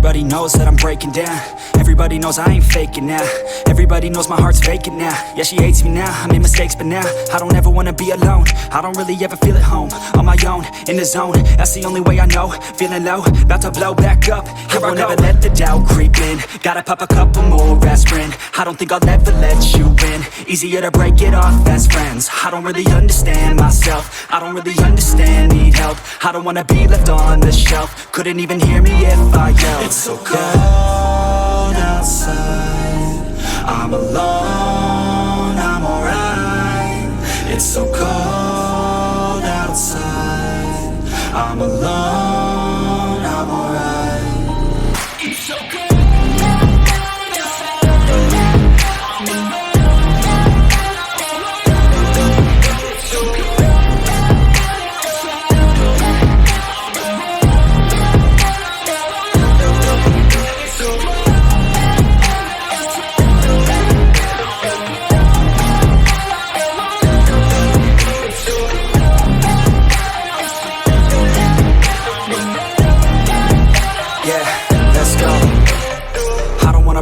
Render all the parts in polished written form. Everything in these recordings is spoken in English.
Everybody knows that I'm breaking down. Everybody knows I ain't faking now. Everybody knows my heart's vacant now. Yeah, she hates me now, I made mistakes but now I don't ever wanna be alone. I don't really ever feel at home. On my own, in the zone, that's the only way I know. Feeling low, about to blow back up. I won't ever let the doubt creep in. Gotta pop a couple more aspirin. I don't think I'll ever let you in. Easier to break it off best friends. I don't really understand myself. I don't really understand, need help. I don't wanna be left on the shelf. Couldn't even hear me if I yelled. It's so cold outside, I'm alone, I'm alright. It's so cold outside, I'm alone, I'm alright. It's so cold.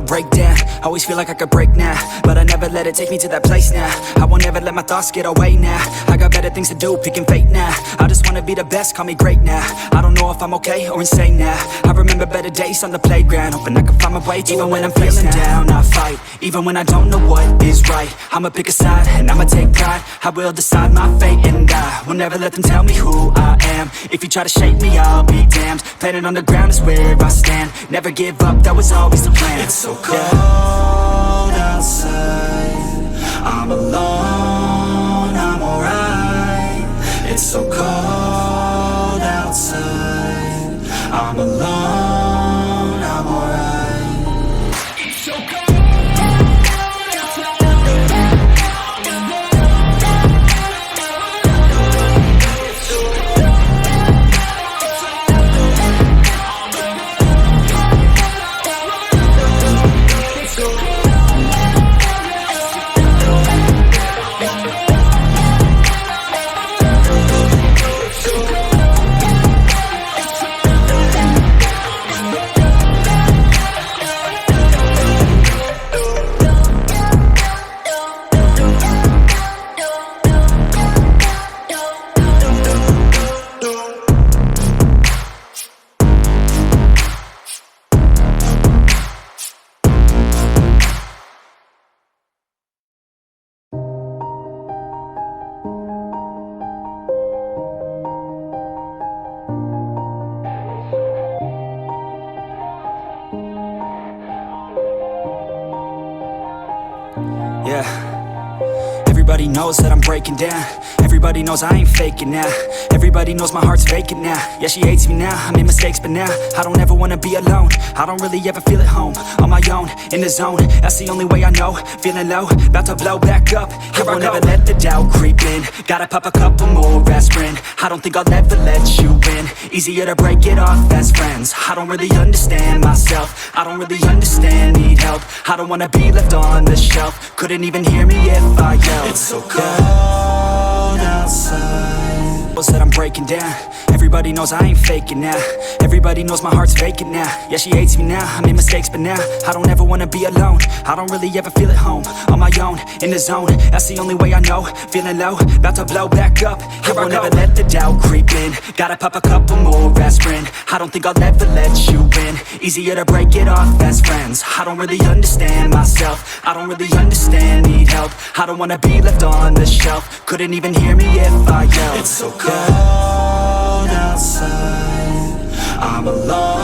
Break down, always feel like I could break now, but I never let it take me to that place now. I won't ever let my thoughts get away now. I got better things to do, picking fate now. I just wanna be the best, call me great now. I don't know if I'm okay or insane now. I remember better days on the playground, hoping I can find my way. Even when I'm feeling down, I fight. Even when I don't know what is right, I'ma pick a side and I'ma take pride. I will decide my fate and I will never let them tell me who I am. If you try to shake me, I'll be damned. Planet on the ground is where I stand. Never give up, that was always the plan. It's so cold outside, I'm alone, I'm alright. It's so cold outside, I'm alone, I'm alright. It's so cold. Everybody knows that I'm breaking down. Everybody knows I ain't faking now. Everybody knows my heart's vacant now. Yeah, she hates me now, I made mistakes but now I don't ever wanna be alone. I don't really ever feel at home. On my own, in the zone, that's the only way I know. Feeling low, about to blow back up. I won't ever let the doubt creep in. Gotta pop a couple more aspirin. I don't think I'll ever let you in. Easier to break it off best friends. I don't really understand myself. I don't really understand, need help. I don't wanna be left on the shelf. Couldn't even hear me if I yelled. It's so cold outside, that I'm breaking down. Everybody knows I ain't faking now. Everybody knows my heart's vacant now. Yeah, she hates me now, I made mistakes but now I don't ever wanna be alone. I don't really ever feel at home. On my own, in the zone, that's the only way I know. Feeling low, about to blow back up. I won't ever let the doubt creep in. Gotta pop a couple more aspirin. I don't think I'll ever let you in. Easier to break it off best friends. I don't really understand myself. I don't really understand, need help. I don't wanna be left on the shelf. Couldn't even hear me if I yelled. It's so cold outside, I'm alone.